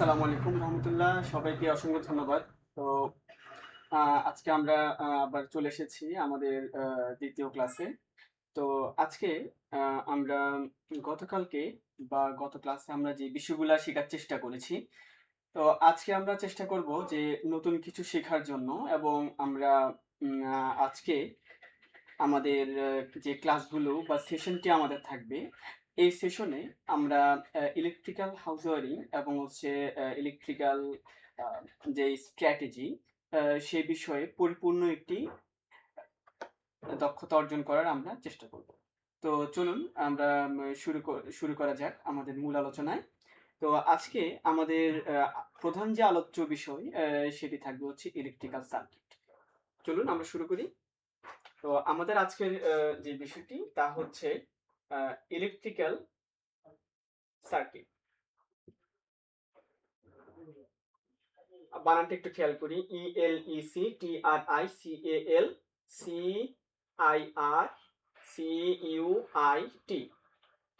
আসসালামু আলাইকুম রহমতুল্লাহ, সবাইকে অসংখ্য ধন্যবাদ। তো আজকে আমরা আবার চলে এসেছি আমাদের দ্বিতীয় ক্লাসে। তো আজকে আমরা গতকালকে বা গত ক্লাসে আমরা যে বিষয়গুলা শেখার চেষ্টা করেছি, তো আজকে আমরা চেষ্টা করব যে নতুন কিছু শেখার জন্য। এবং আমরা আজকে আমাদের যে ক্লাসগুলো বা সেশনটি আমাদের থাকবে, এই সেশনে আমরা ইলেকট্রিক্যাল হাউস ওয়্যারিং এবং হচ্ছে ইলেকট্রিক্যাল আ যে স্ট্র্যাটেজি সে বিষয়ে পরিপূর্ণ একটি দক্ষতা অর্জন করার আমরা চেষ্টা করব। তো চলুন আমরা শুরু করা যাক আমাদের মূল আলোচনায়। তো আজকে আমাদের প্রধান যে আলোচ্য বিষয় সেটি থাকবে হচ্ছে ইলেকট্রিক্যাল সার্কিট। চলুন আমরা শুরু করি। তো আমাদের আজকের যে বিষয়টি তা হচ্ছে ইলেকট্রিক্যাল সার্কিট। বানানটা একটু খেয়াল করি। ELECTRICAL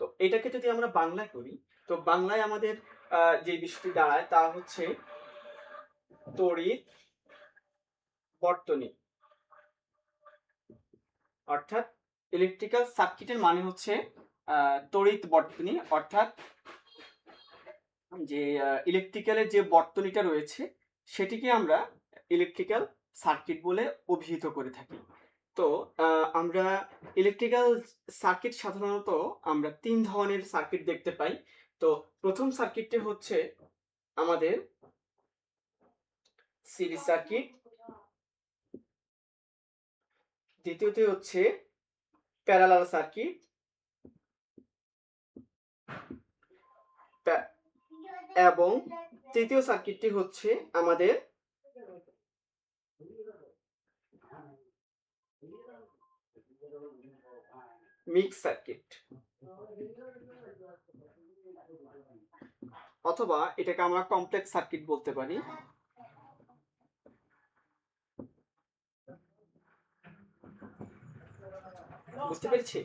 তো এটাকে যদি আমরা বাংলায় করি, তো বাংলায় আমাদের যে বিষয়টি দাঁড়ায় তা হচ্ছে তড়িৎ বর্তনী। অর্থাৎ ইলেকট্রিক্যাল সার্কিটের মানে হচ্ছে তড়িৎ বর্তনী। অর্থাৎ যে ইলেকট্রিক্যালের যে বর্তনীটা রয়েছে সেটিকে আমরা ইলেকট্রিক্যাল সার্কিট বলে অভিহিত করে থাকি। তো আমরা ইলেকট্রিক্যাল সার্কিট সাধারণত আমরা ৩ ধরনের সার্কিট দেখতে পাই। তো প্রথম সার্কিটটি হচ্ছে আমাদের সিরিজ সার্কিট, দ্বিতীয়টি হচ্ছে প্যারালাল সার্কিট, এবং তৃতীয় সার্কিটটি হচ্ছে আমাদের মিক্স সার্কিট, অথবা এটাকে আমরা কমপ্লেক্স সার্কিট বলতে পারি। বুঝতে পেরেছি?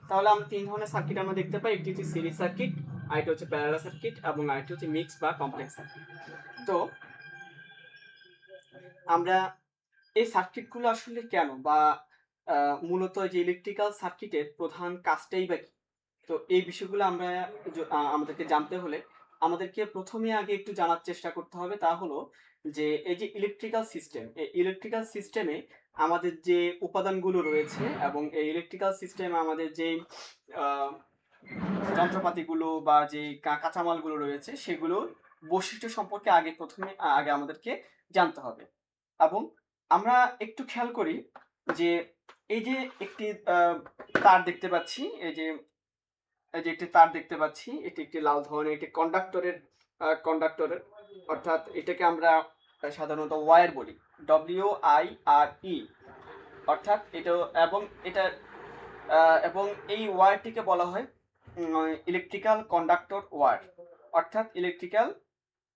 তাহলে আমরা ৩ ধরনের সার্কিট আমরা দেখতে পাই। একটি হচ্ছে সিরিজ সার্কিট, আরেকটি হচ্ছে প্যারালাল সার্কিট এবং আরেকটি হচ্ছে মিক্স বা কমপ্লেক্স সার্কিট। তো আমরা এই সার্কিটগুলো আসলে কেন, বা মূলত যে ইলেকট্রিক্যাল সার্কিটের প্রধান কাজটাই বা কি? তো এই বিষয়গুলো আমরা আমাদেরকে জানতে হলে আমাদেরকে প্রথমে আগে একটু জানার চেষ্টা করতে হবে। তা হলো যে এই যে ইলেকট্রিক্যাল সিস্টেম, এই ইলেকট্রিক্যাল সিস্টেমে আমাদের যে উপাদানগুলো রয়েছে এবং এই ইলেকট্রিক্যাল সিস্টেমে আমাদের যেই আ যন্ত্রপাতিগুলো বা যে কাঁচামালগুলো রয়েছে সেগুলোর বৈশিষ্ট্য সম্পর্কে আগে আমাদেরকে জানতে হবে। এবং আমরা একটু খেয়াল করি যে এই যে একটি তার দেখতে পাচ্ছি, এই যে একটি তার দেখতে পাচ্ছি, এটি একটি লাল ধরনের একটি কন্ডাক্টরের, অর্থাৎ এটাকে আমরা সাধারণত ওয়্যার বলি। WIRE, অর্থাৎ এটা, এবং এটা এবং এই ওয়্যারটিকে বলা হয় ইলেকট্রিক্যাল কন্ডাক্টর ওয়্যার, অর্থাৎ ইলেকট্রিক্যাল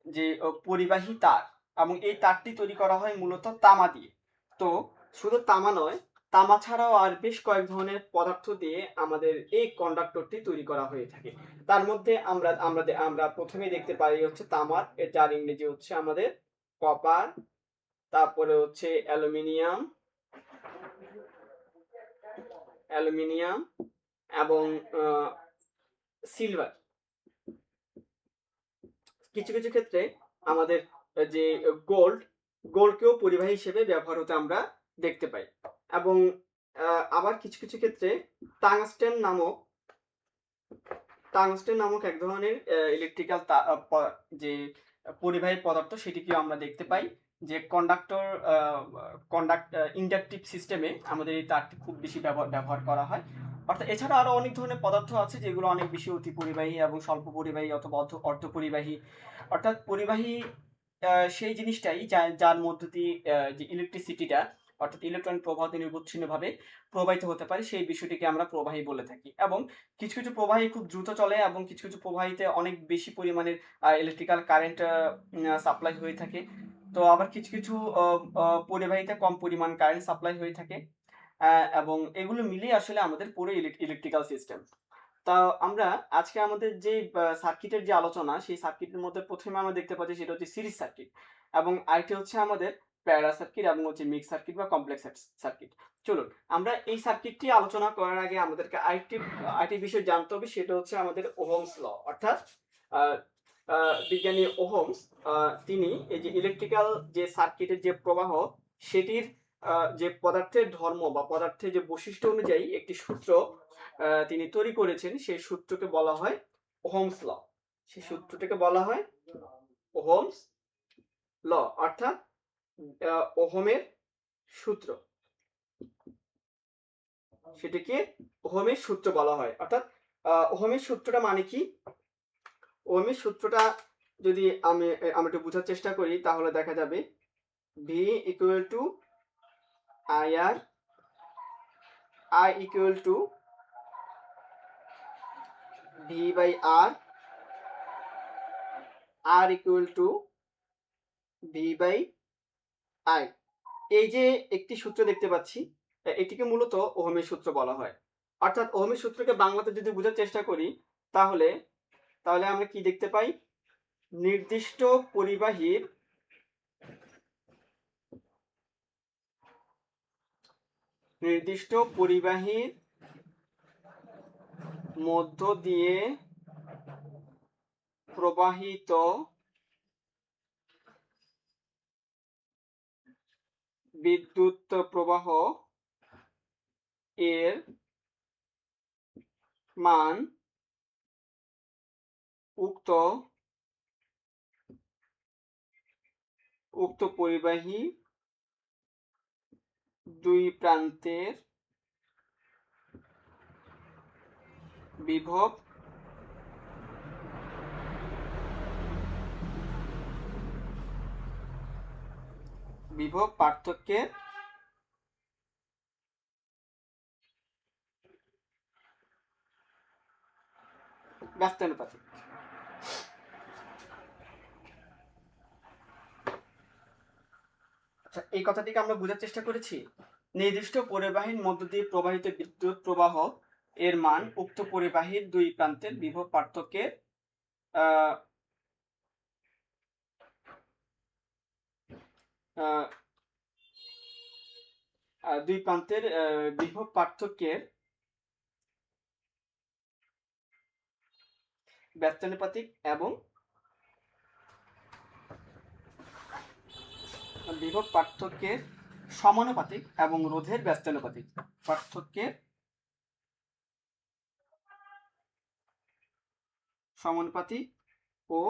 যে পরিবাহী তার। এবং এই তারটি তৈরি করা হয় মূলত তামা দিয়ে। তো শুধু তামা নয়, তামা ছাড়াও আর বেশ কয়েক ধরনের পদার্থ দিয়ে আমাদের এই কন্ডাক্টরটি তৈরি করা হয়ে থাকে। তার মধ্যে আমরা প্রথমেই দেখতে পাই হচ্ছে তামার, যার ইংরেজি হচ্ছে আমাদের কপার, তারপরে হচ্ছে অ্যালুমিনিয়াম এবং সিলভার। কিছু কিছু ক্ষেত্রে আমাদের যে গোল্ডকেও পরিবাহী হিসেবে ব্যবহার হতে আমরা দেখতে পাই। এবং আবার কিছু কিছু ক্ষেত্রে টাংস্টেন নামক এক ধরনের ইলেকট্রিক্যাল যে পরিবাহী পদার্থ সেটিকেও আমরা দেখতে পাই। যে ইন্ডাকটিভ সিস্টেমে আমাদের এই তারটি খুব বেশি ব্যবহার করা হয়। অর্থাৎ এছাড়া আরো অনেক ধরনের পদার্থ আছে যেগুলো অনেক বেশি অতি পরিবাহী এবং স্বল্প পরিবাহী অথবা অর্ধ পরিবাহী। অর্থাৎ পরিবাহী সেই জিনিসটাই যার মধ্য দিয়ে যে ইলেকট্রিসিটিটা, অর্থাৎ ইলেকট্রন প্রবাহ নিরবচ্ছিন্নভাবে প্রবাহিত হতে পারে, সেই বিষয়টিকে আমরা প্রবাহী বলে থাকি। এবং কিছু কিছু প্রবাহী খুব দ্রুত চলে এবং কিছু কিছু প্রবাহীতে অনেক বেশি পরিমাণের ইলেকট্রিক্যাল কারেন্ট সাপ্লাই হয়ে থাকে। তো আবার কিছু কিছু পরিবাহীতে কম পরিমাণ কারেন্ট সাপ্লাই হয়ে থাকে। এবং এগুলো মিলিয়ে আসলে আমাদের পুরো ইলেকট্রিক্যাল সিস্টেম। তা আমরা আজকে আমাদের যে সার্কিটের যে আলোচনা, সেই সার্কিটের মধ্যে ১ম এ আমরা দেখতে পাচ্ছি সেটা হচ্ছে সিরিজ সার্কিট এবং আরেকটি হচ্ছে আমাদের প্যারালাল সার্কিট এবং হচ্ছে মিক্স সার্কিট বা কমপ্লেক্স সার্কিট। চলুন আমরা এই সার্কিটটি আলোচনা করার আগে আমাদেরকে আরেকটি বিষয় জানতে হবে, সেটা হচ্ছে আমাদের ওহমস ল। অর্থাৎ আ আ বিজ্ঞানী ওহমস তিনি এই যে ইলেকট্রিক্যাল যে সার্কিটের যে প্রবাহ, সেটির যে পদার্থের ধর্ম বা পদার্থের যে বৈশিষ্ট্য অনুযায়ী একটি সূত্র তিনি তৈরি করেছেন, সেই সূত্রকে বলা হয় ওহমস ল। সেই সূত্রটাকে বলা হয় ওহমস ল, অর্থাৎ ওহমের সূত্র। সেটিকে ওহমের সূত্র বলা হয়। অর্থাৎ ওহমের সূত্রটা মানে কি? ওহমের সূত্রটা যদি আমরা একটু বোঝার চেষ্টা করি, তাহলে দেখা যাবে V equal to IR, I equal to V by R, R equal to V by I। এই যে একটি সূত্র দেখতে পাচ্ছি, এটিকে মূলত ওহমের সূত্র বলা হয়। অর্থাৎ ওহমের সূত্রকে বাংলাতে যদি বোঝার চেষ্টা করি, তাহলে আমরা কি দেখতে পাই? নির্দিষ্ট পরিবাহীর মধ্য দিয়ে প্রবাহিত বিদ্যুৎ প্রবাহ এর মান উক্ত পরিবাহী দুই প্রান্তের বিভব পার্থক্যের ব্যস্তানুপাতিক। আচ্ছা, এই কথাটিকে আমরা বোঝার চেষ্টা করেছি। নির্দিষ্ট পরিবাহীর মধ্য দিয়ে প্রবাহিত বিদ্যুৎ প্রবাহ এর মান উক্ত পরিবাহীর দুই প্রান্তের বিভব পার্থক্যের দুই প্রান্তের বিভব পার্থক্যের ব্যস্তানুপাতিক এবং বিভব পার্থক্যের সমানুপাতিক এবং রোধের ব্যস্তানুপাতিক পার্থক্যের সমানুপাতিক ও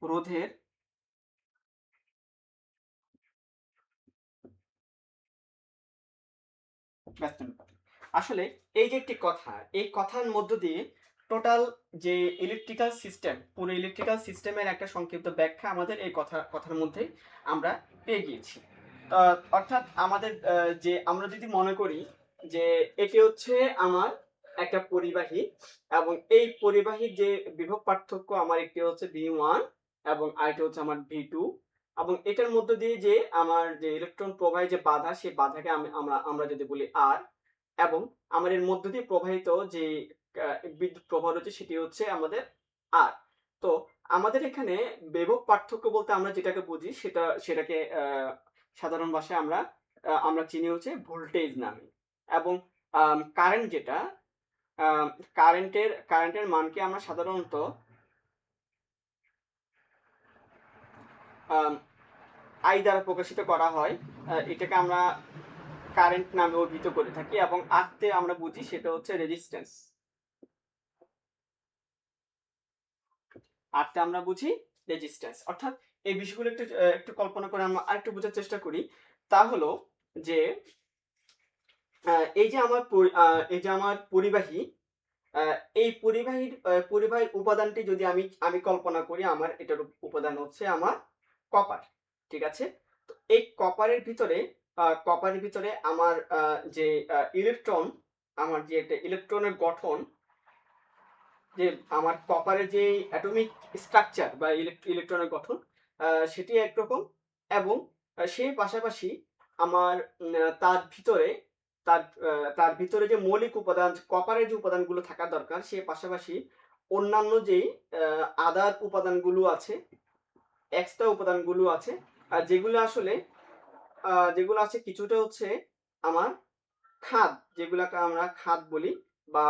রোধের ব্যস্তানুপাতিক। আসলে এই যে একটি কথা, এই কথার মধ্য দিয়ে টোটাল যে ইলেকট্রিক্যাল সিস্টেম, পুরো ইলেকট্রিক্যাল সিস্টেমের একটা সংক্ষিপ্ত ব্যাখ্যা আমাদের এই কথার মধ্যেই আমরা পেয়ে গিয়েছি। অর্থাৎ আমাদের যে আমরা যদি মনে করি যে এটি হচ্ছে আমার একটা পরিবাহী এবং এই পরিবাহীর যে বিভব পার্থক্য, আমার একটি হচ্ছে V1 এবং আরেকটি হচ্ছে আমার V2 এবং এটার মধ্য দিয়ে যে আমার যে ইলেকট্রন প্রবাহে যে বাধা, সেই বাধাকে আমরা যদি বলি R এবং আমার এর মধ্য দিয়ে প্রবাহিত যে বিদ্যুৎ প্রবাহ রয়েছে, সেটি হচ্ছে আমাদের R। তো আমাদের এখানে বিভব পার্থক্য বলতে আমরা যেটাকে বুঝি, সেটাকে সাধারণ ভাষায় আমরা চিনি হচ্ছে ভোল্টেজ নামে। এবং কারেন্ট যেটা, কারেন্টের মানকে আমরা সাধারণত I দ্বারা প্রকাশিত করা হয়। এটাকে আমরা কারেন্ট নামে অভিহিত করে থাকি এবং R তে আমরা বুঝি সেটা হচ্ছে রেজিস্ট্যান্স। R তে আমরা বুঝি রেজিস্ট্যান্স। অর্থাৎ এই বিষয়গুলো একটু কল্পনা করে আমরা আরেকটু বোঝার চেষ্টা করি। তা হলো যে এই যে আমার পরিবাহী, এই পরিবাহীর উপাদানটি যদি আমি কল্পনা করি, আমার এটার উপাদান হচ্ছে আমার কপার। ঠিক আছে? তো এই কপারের ভিতরে আমার যে ইলেকট্রন, আমার যে একটা ইলেকট্রনের গঠন, যে আমার কপারের যে অ্যাটমিক স্ট্রাকচার বা ইলেকট্রনের গঠন, সেটি একরকম এবং সেই পাশাপাশি আমার তার ভিতরে তার ভিতরে যে মৌলিক উপাদান কপারের যে উপাদানগুলো থাকা দরকার সে পাশাপাশি অন্যান্য যেই আদার উপাদানগুলো আছে, এক্সট্রা উপাদানগুলো আছে, আর যেগুলো আছে কিছুটা হচ্ছে আমার খাদ, যেগুলাকে আমরা খাদ বলি, বা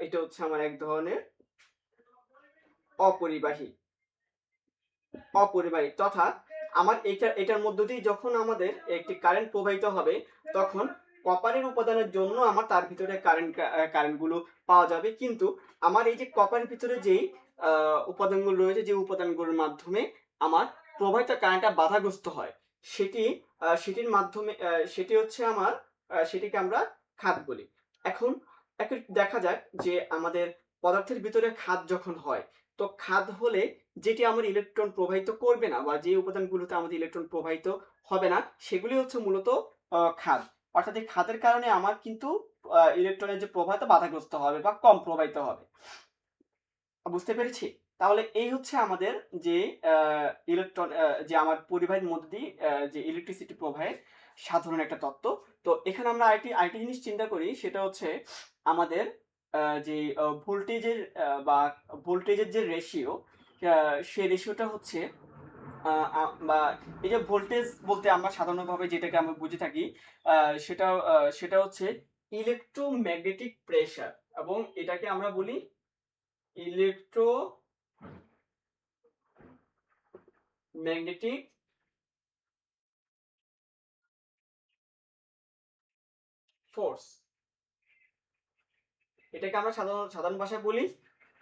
এটা হচ্ছে আমার এক ধরনের অপরিবাহী অপরিবাহী তথা আমার এটার মধ্য দিয়ে যখন আমাদের একটি কারেন্ট প্রবাহিত হবে তখন কপারের উপাদানের জন্য আমার তার ভিতরে কারেন্টগুলো পাওয়া যাবে, কিন্তু আমার এই যে কপারের ভিতরে যেই উপাদানগুলো রয়েছে, যে উপাদানগুলোর মাধ্যমে আমার প্রবাহিত কারেন্টটা বাধাগ্রস্ত হয়, সেটির মাধ্যমে সেটি হচ্ছে আমার সেটিকে আমরা খাদ বলি। এখন এখন দেখা যাক যে আমাদের পদার্থের ভিতরে খাদ যখন হয়, তো খাদ হলে যেটি আমার ইলেকট্রন প্রবাহিত করবে না বা যে উপাদানগুলোতে আমাদের ইলেকট্রন প্রবাহিত হবে না সেগুলি হচ্ছে মূলত খাদ। অর্থাৎ এই খাদের কারণে আমার কিন্তু ইলেকট্রনের যে প্রবাহিত বাধাগ্রস্ত হবে বা কম প্রবাহিত হবে। বুঝতে পেরেছি? তাহলে এই হচ্ছে আমাদের যে ইলেকট্রন যে আমার পরিবাহীর মধ্যে দিয়ে যে ইলেকট্রিসিটি প্রবাহের সাধারণ একটা তত্ত্ব। তো এখানে আমরা আরেকটি জিনিস চিন্তা করি, সেটা হচ্ছে আমাদের যে ভোল্টেজের বা ভোল্টেজের যে রেশিও, সেই রেশিওটা হচ্ছে বা এই যে ভোল্টেজ বলতে আমরা সাধারণভাবে যেটাকে আমরা বুঝে থাকি, সেটা হচ্ছে ইলেকট্রোম্যাগনেটিক প্রেসার, এবং এটাকে আমরা বলি ইলেকট্রোম্যাগনেটিক ফোর্স। এটাকে আমরা সাধারণ ভাষায় বলি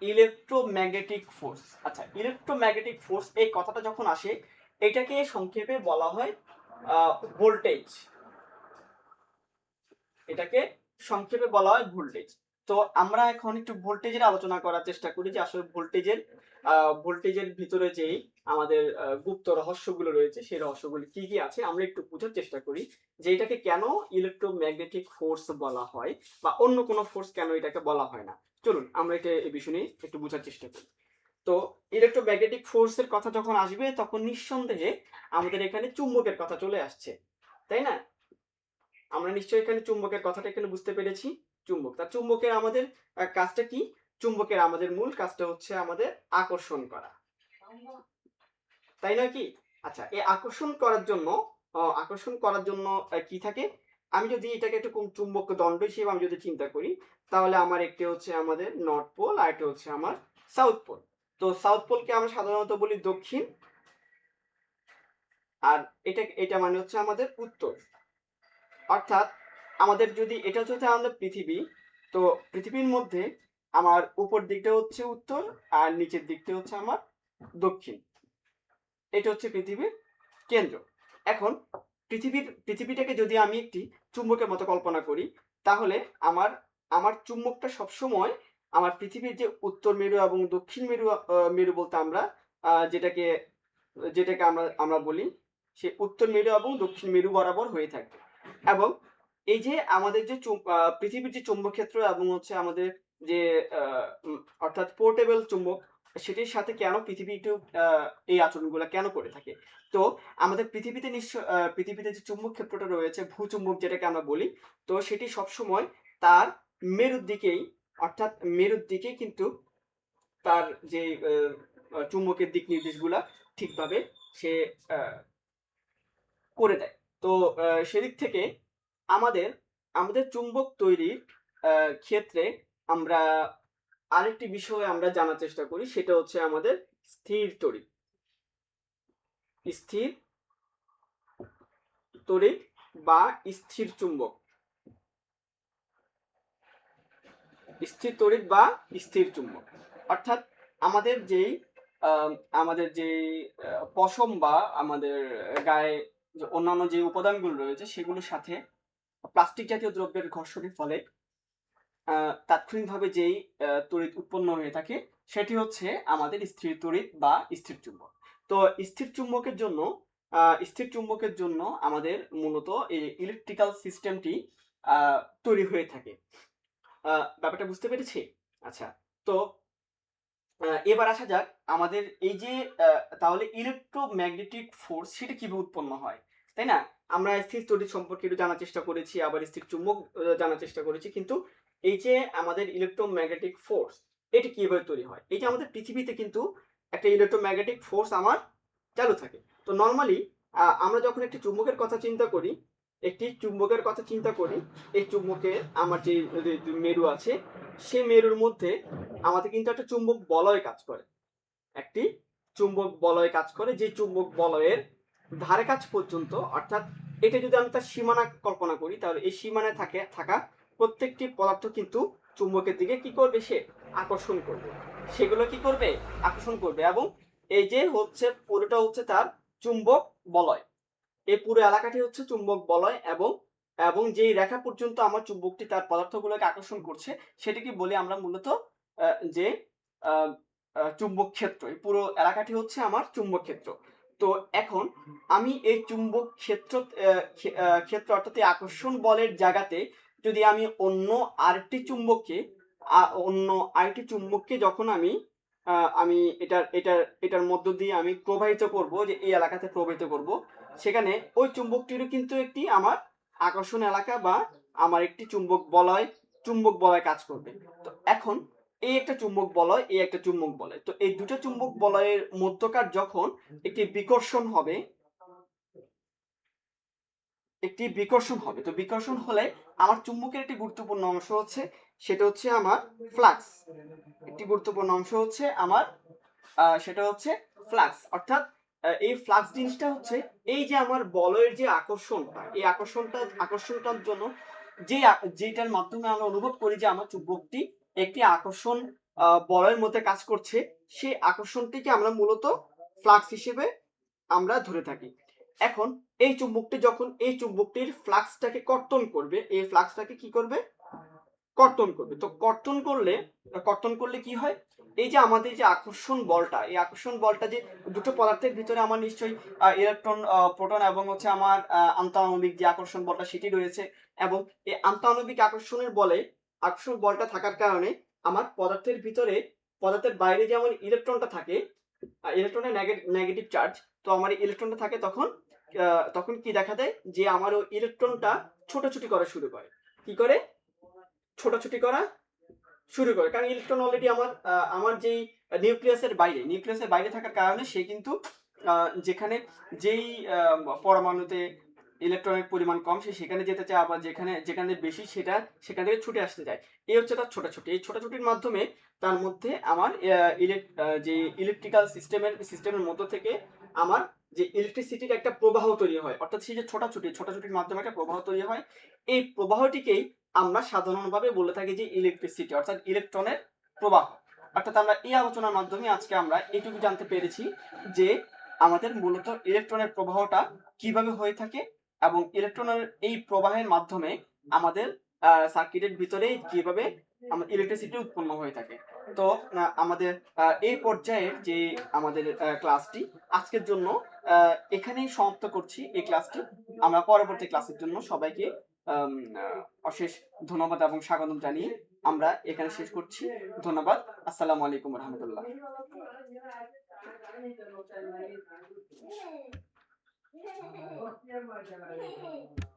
ইলেকট্রোম্যাগনেটিক ফোর্স। আচ্ছা, ইলেকট্রোম্যাগনেটিক ফোর্স এই কথাটা যখন আসে, এটাকে সংক্ষেপে বলা হয় ভোল্টেজ। এটাকে সংক্ষেপে বলা হয় ভোল্টেজ। তো আমরা এখন একটু ভোল্টেজের আলোচনা করার চেষ্টা করি, যে আসলে ভোল্টেজের ভিতরে যে আমাদের গুপ্ত রহস্যগুলো রয়েছে, সেই রহস্যগুলি কি কি আছে আমরা একটু বোঝার চেষ্টা করি, যে এটাকে কেন ইলেকট্রোম্যাগনেটিক ফোর্স বলা হয় বা অন্য কোনো ফোর্স কেন এটাকে বলা হয় না। চলুন আমরা এটা এই বিষয় নিয়ে একটু বোঝার চেষ্টা করি। তো ইলেকট্রোম্যাগনেটিক ফোর্সের কথা যখন আসবে তখন নিঃসন্দেহে আমাদের এখানে চুম্বকের কথা চলে আসছে, তাই না? আমরা নিশ্চয়ই এখানে চুম্বকের কথাটা এখানে বুঝতে পেরেছি। চুম্বকের আমাদের কাজটা কি? চুম্বকের আমাদের মূল কাজটা হচ্ছে আমাদের আকর্ষণ করা, তাই নয় কি? আচ্ছা, এই আকর্ষণ করার জন্য কি থাকে? আমি যদি এটাকে একটু চুম্বক দণ্ড হিসেবে আমি যদি চিন্তা করি, তাহলে আমার একটি হচ্ছে আমাদের নর্থ পোল আর একটা হচ্ছে আমার সাউথ পোল। তো সাউথ পোলকে আমরা সাধারণত বলি দক্ষিণ, আর এটা মানে হচ্ছে আমাদের উত্তর। অর্থাৎ আমাদের যদি এটা হচ্ছে আমাদের পৃথিবী, তো পৃথিবীর মধ্যে আমার উপর দিকটা হচ্ছে উত্তর আর নিচের দিকটা হচ্ছে আমার দক্ষিণ। এটা হচ্ছে পৃথিবীর কেন্দ্র। এখন পৃথিবীটাকে যদি আমি একটি চুম্বকের মতো কল্পনা করি, তাহলে আমার আমার চুম্বকটা সবসময় আমার পৃথিবীর যে উত্তর মেরু এবং দক্ষিণ মেরু বলতে আমরা যেটাকে যেটাকে আমরা আমরা বলি, সে উত্তর মেরু এবং দক্ষিণ মেরু বরাবর হয়ে থাকে। এবং এই যে আমাদের যে পৃথিবীর যে চৌম্বক ক্ষেত্র এবং হচ্ছে আমাদের যে অর্থাৎ পোর্টেবল চুম্বক, সেটির সাথে কেন পৃথিবী একটু এই আচরণগুলো কেন করে থাকে? তো আমাদের পৃথিবীতে যে চুম্বক ক্ষেত্রটা রয়েছে, ভূচুম্বক যেটাকে আমরা বলি, তো সেটি সবসময় তার মেরুর দিকেই, অর্থাৎ মেরুর দিকেই কিন্তু তার যে চুম্বকের দিক নির্দেশগুলা ঠিকভাবে সে আহ, করে দেয়। তো সেদিক থেকে আমাদের আমাদের চুম্বক তৈরির ক্ষেত্রে আমরা আরেকটি বিষয় আমরা জানার চেষ্টা করি, সেটা হচ্ছে আমাদের স্থির তড়িৎ। স্থির তড়িৎ বা স্থির চুম্বক। স্থির তড়িৎ বা স্থির চুম্বক অর্থাৎ আমাদের যেই আমাদের যে পশম বা আমাদের গায়ে যে অন্যান্য যে উপাদানগুলো রয়েছে সেগুলোর সাথে প্লাস্টিক জাতীয় দ্রব্যের ঘর্ষণের ফলে তাৎক্ষণিকভাবে যেই তড়িৎ উৎপন্ন হয়ে থাকে, সেটি হচ্ছে আমাদের স্থির তড়িৎ বা স্থির চুম্বক। তো স্থির চুম্বকের জন্য আমাদের মূলত এই ইলেকট্রিক্যাল সিস্টেমটি তৈরি হয়ে থাকে। ব্যাপারটা বুঝতে পেরেছি? আচ্ছা, তো এবার আসা যাক আমাদের এই যে তাহলে ইলেকট্রোম্যাগনেটিক ফোর্স সেটা কিভাবে উৎপন্ন হয়, তাই না? আমরা স্থির তড়িৎ সম্পর্কে একটু জানার চেষ্টা করেছি, আবার স্থির চুম্বক জানার চেষ্টা করেছি। কিন্তু এই যে আমাদের ইলেকট্রোম্যাগনেটিক ফোর্স, এটি কিভাবে তৈরি হয়? এই যে আমাদের পৃথিবীতে কিন্তু একটা ইলেকট্রোম্যাগনেটিক ফোর্স আমার চালু থাকে। তো নরমালি আমরা যখন একটি চুম্বকের কথা চিন্তা করি, এই চুম্বকের আমার যে মেরু আছে, সে মেরুর মধ্যে আমাদের কিন্তু একটা চুম্বক বলয় কাজ করে। একটি চুম্বক বলয় কাজ করে, যে চুম্বক বলয়ের ধারে কাছ পর্যন্ত, অর্থাৎ এটা যদি আমি তার সীমানা কল্পনা করি, তাহলে এই সীমানায় থাকা প্রত্যেকটি পদার্থ কিন্তু চুম্বকের দিকে কি করবে, সে আকর্ষণ করবে, সেগুলো কি করবে, আকর্ষণ করবে। এবং এই যে হচ্ছে পুরোটা হচ্ছে তার চুম্বক বলয়, এই পুরো এলাকাটি হচ্ছে চুম্বক বলয়। এবং এবং যেই রেখা পর্যন্ত আমার চুম্বকটি তার পদার্থগুলোকে আকর্ষণ করছে, সেটাকে বলি আমরা মূলত যে চুম্বক ক্ষেত্র। এই পুরো এলাকাটি হচ্ছে আমার চুম্বক ক্ষেত্র। তো এখন আমি এই চুম্বক ক্ষেত্র অর্থাৎ এই আকর্ষণ বলের জায়গাতে যদি আমি অন্য আরেকটি চুম্বককে যখন আমি এটার মধ্য দিয়ে আমি প্রবাহিত করব, যে এই এলাকাতে প্রবাহিত করব, সেখানে ওই চুম্বকটিরও কিন্তু একটি আমার আকর্ষণ এলাকা বা আমার একটি চুম্বক বলয় কাজ করবে। তো এখন এই একটা চুম্বক বলয়, এই একটা চুম্বক বলয়, তো এই দুটো চুম্বক বলয়ের মধ্যকার যখন একটি বিকর্ষণ হবে, তো বিকর্ষণ হলে আমার চুম্বকের একটি গুরুত্বপূর্ণ অংশ হচ্ছে, সেটা হচ্ছে আমার ফ্লাক্স। একটি গুরুত্বপূর্ণ অংশ হচ্ছে আমার সেটা হচ্ছে ফ্লাক্স। অর্থাৎ এই ফ্লাক্স জিনিসটা হচ্ছে এই যে আমার বলয়ের যে আকর্ষণটা, এই আকর্ষণটার জন্য যেটার মাধ্যমে আমরা অনুভব করি যে আমার চুম্বকটি একটি আকর্ষণ বলয়ের মধ্যে কাজ করছে, সেই আকর্ষণটিকে আমরা মূলত ফ্লাক্স হিসেবে আমরা ধরে থাকি। এখন এই চুম্বকটি যখন এই চুম্বকটির ফ্লাক্সটাকে কর্তন করবে, এই ফ্লাক্সটাকে কি করবে, কর্তন করবে। তো কর্তন করলে কি হয়, এই যে আমাদের যে আকর্ষণ বলটা, এই আকর্ষণ বলটা যে দুটো পদার্থের ভিতরে আমার নিশ্চয়ই ইলেকট্রন, প্রোটন এবং হচ্ছে আমার আন্তঃআণবিক যে আকর্ষণ বলটা সেটি রয়েছে। এবং এই আন্তঃআণবিক আকর্ষণ বলটা থাকার কারণে আমার পদার্থের বাইরে যে আমার ইলেকট্রনটা থাকে, ইলেকট্রনের নেগেটিভ চার্জ, তো আমার ইলেকট্রনটা থাকে, তখন কি দেখা দেয়, যে আমার ওই ইলেকট্রনটা ছোটাছুটি করা শুরু করে। কি করে, ছোটাছুটি করা শুরু করে। কারণ ইলেকট্রন অলরেডি আমার যেই নিউক্লিয়াসের বাইরে থাকার কারণে সে কিন্তু যেখানে যেই পরমাণুতে ইলেকট্রনের পরিমাণ কম, সে সেখানে যেতে চায়, আবার যেখানে বেশি সেখান থেকে ছুটে আসতে চায়। এই হচ্ছে তার ছোটাছুটি। এই ছোটাছুটির মাধ্যমে তার মধ্যে আমার যে ইলেকট্রিক্যাল সিস্টেমের মধ্য থেকে আমার যে ইলেকট্রিসিটির একটা প্রবাহ তৈরি হয়। অর্থাৎ সেই যে ছোটাছুটির মাধ্যমে একটা প্রবাহ তৈরি হয়। এই প্রবাহটিকেই আমরা সাধারণভাবে বলে থাকি যে ইলেকট্রিসিটি, অর্থাৎ ইলেকট্রনের প্রবাহ। অর্থাৎ আমরা এই আলোচনার মাধ্যমে আজকে আমরা এটুকু জানতে পেরেছি যে আমাদের মূলত ইলেকট্রনের প্রবাহটা কিভাবে হয়ে থাকে, এবং ইলেকট্রনের এই প্রবাহের মাধ্যমে আমাদের সার্কিটের ভিতরে কিভাবে ইলেকট্রিসিটি উৎপন্ন হয়ে থাকে। তো আমাদের এই পর্যায়ে যে আমাদের ক্লাসটি আজকের জন্য এখানেই সমাপ্ত করছি। এই ক্লাসটি আমরা পরবর্তী ক্লাসের জন্য সবাইকে অশেষ ধন্যবাদ এবং স্বাগতম জানিয়ে আমরা এখানে শেষ করছি। ধন্যবাদ। আসসালামু আলাইকুম রহমতুল্লাহ।